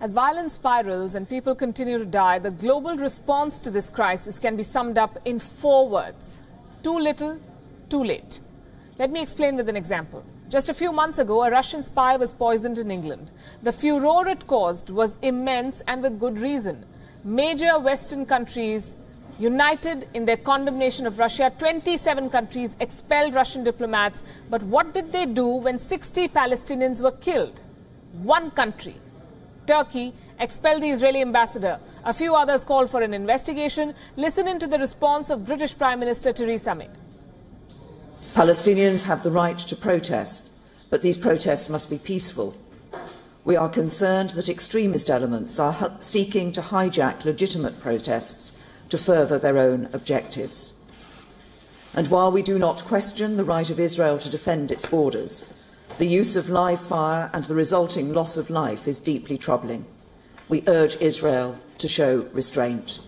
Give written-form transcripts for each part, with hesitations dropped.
As violence spirals and people continue to die, the global response to this crisis can be summed up in 4 words. Too little, too late. Let me explain with an example. Just a few months ago, a Russian spy was poisoned in England. The furor it caused was immense and with good reason. Major Western countries united in their condemnation of Russia. 27 countries expelled Russian diplomats. But what did they do when 60 Palestinians were killed? One country, Turkey, expelled the Israeli ambassador. A few others called for an investigation. Listen in to the response of British Prime Minister Theresa May. Palestinians have the right to protest, but these protests must be peaceful. We are concerned that extremist elements are seeking to hijack legitimate protests to further their own objectives. And while we do not question the right of Israel to defend its borders, the use of live fire and the resulting loss of life is deeply troubling. We urge Israel to show restraint.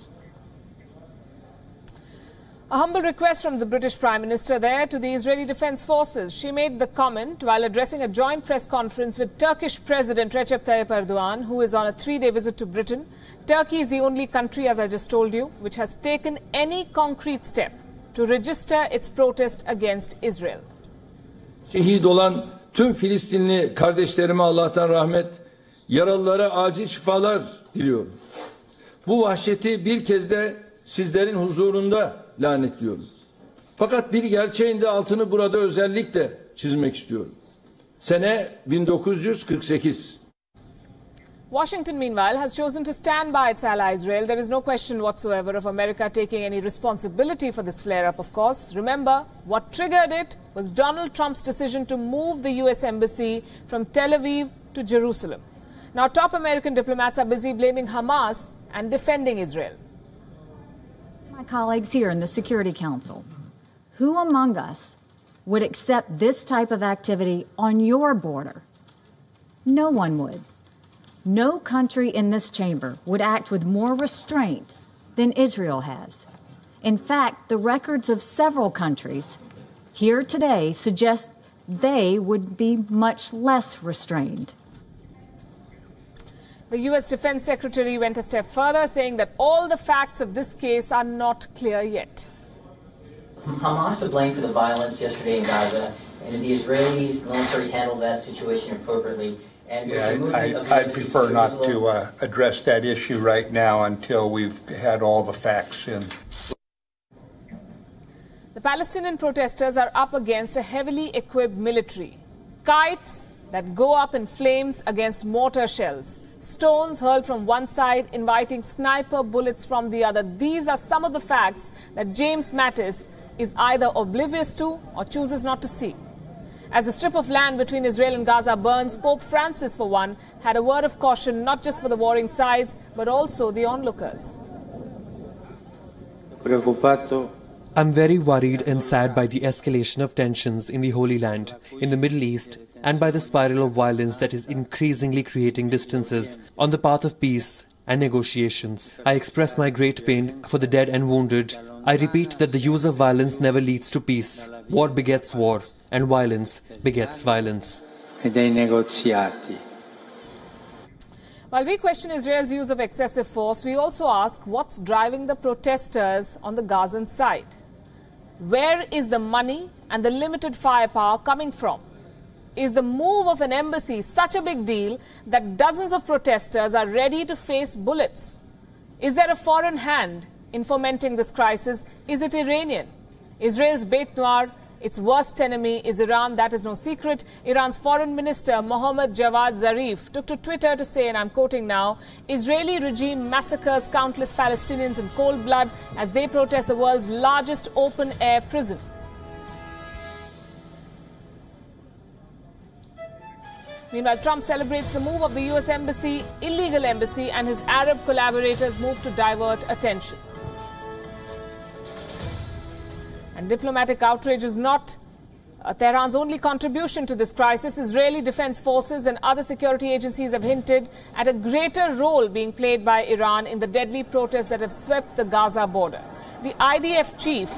A humble request from the British Prime Minister there to the Israeli Defence Forces. She made the comment while addressing a joint press conference with Turkish President Recep Tayyip Erdogan, who is on a 3-day visit to Britain. Turkey is the only country, as I just told you, which has taken any concrete step to register its protest against Israel. Şehit olan tüm Filistinli kardeşlerime Allah'tan rahmet, yaralılara acil şifalar diliyorum. Bu vahşeti bir kez de sizlerin huzurunda lanetliyorum. Fakat bir gerçeğin de altını burada özellikle çizmek istiyorum. Sene 1948. Washington, meanwhile, has chosen to stand by its ally Israel. There is no question whatsoever of America taking any responsibility for this flare-up, of course. Remember, what triggered it was Donald Trump's decision to move the U.S. embassy from Tel Aviv to Jerusalem. Now, top American diplomats are busy blaming Hamas and defending Israel. My colleagues here in the Security Council, who among us would accept this type of activity on your border? No one would. No country in this chamber would act with more restraint than Israel has. In fact, the records of several countries here today suggest they would be much less restrained. The U.S. Defense Secretary went a step further, saying that all the facts of this case are not clear yet. Hamas to blame for the violence yesterday in Gaza, and the Israelis military handled that situation appropriately. I'd prefer not to address that issue right now until we've had all the facts in. The Palestinian protesters are up against a heavily equipped military. Kites that go up in flames against mortar shells. Stones hurled from one side, inviting sniper bullets from the other. These are some of the facts that James Mattis is either oblivious to or chooses not to see. As the strip of land between Israel and Gaza burns, Pope Francis, for one, had a word of caution not just for the warring sides, but also the onlookers. I'm very worried and sad by the escalation of tensions in the Holy Land, in the Middle East, and by the spiral of violence that is increasingly creating distances on the path of peace and negotiations. I express my great pain for the dead and wounded. I repeat that the use of violence never leads to peace. War begets war, and violence begets violence. While we question Israel's use of excessive force, we also ask what's driving the protesters on the Gazan side. Where is the money and the limited firepower coming from? Is the move of an embassy such a big deal that dozens of protesters are ready to face bullets? Is there a foreign hand in fomenting this crisis? Is it Iranian? Israel's bête noire, its worst enemy, is Iran. That is no secret. Iran's foreign minister, Mohammad Javad Zarif, took to Twitter to say, and I'm quoting now, Israeli regime massacres countless Palestinians in cold blood as they protest the world's largest open-air prison. Meanwhile, Trump celebrates the move of the U.S. embassy, illegal embassy, and his Arab collaborators move to divert attention. And diplomatic outrage is not Tehran's only contribution to this crisis. Israeli defense forces and other security agencies have hinted at a greater role being played by Iran in the deadly protests that have swept the Gaza border. The IDF chief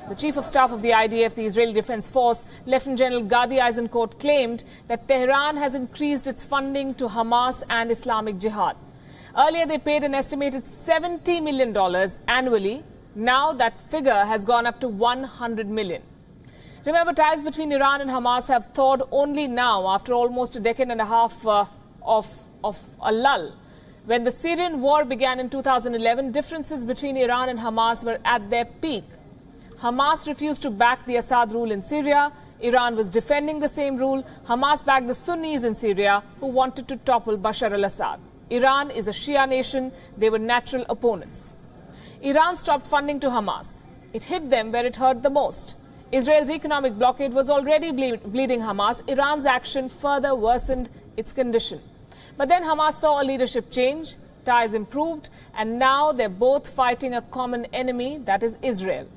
The Chief of Staff of the IDF, the Israeli Defense Force, Lieutenant General Gadi Eisenkot, claimed that Tehran has increased its funding to Hamas and Islamic Jihad. Earlier, they paid an estimated $70 million annually. Now that figure has gone up to $100 million. Remember, ties between Iran and Hamas have thawed only now after almost a decade and a half of a lull. When the Syrian war began in 2011, differences between Iran and Hamas were at their peak. Hamas refused to back the Assad rule in Syria. Iran was defending the same rule. Hamas backed the Sunnis in Syria who wanted to topple Bashar al-Assad. Iran is a Shia nation. They were natural opponents. Iran stopped funding to Hamas. It hit them where it hurt the most. Israel's economic blockade was already bleeding Hamas. Iran's action further worsened its condition. But then Hamas saw a leadership change, ties improved, and now they're both fighting a common enemy, that is Israel.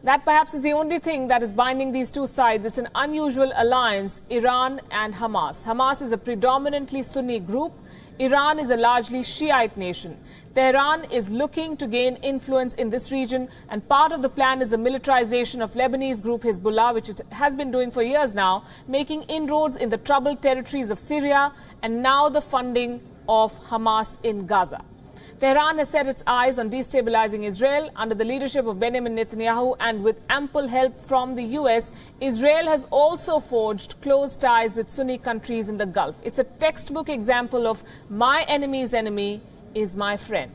That perhaps is the only thing that is binding these two sides. It's an unusual alliance, Iran and Hamas. Hamas is a predominantly Sunni group. Iran is a largely Shiite nation. Tehran is looking to gain influence in this region, and part of the plan is the militarization of Lebanese group Hezbollah, which it has been doing for years now, making inroads in the troubled territories of Syria, and now the funding of Hamas in Gaza. Tehran has set its eyes on destabilizing Israel under the leadership of Benjamin Netanyahu, and with ample help from the US, Israel has also forged close ties with Sunni countries in the Gulf. It's a textbook example of my enemy's enemy is my friend.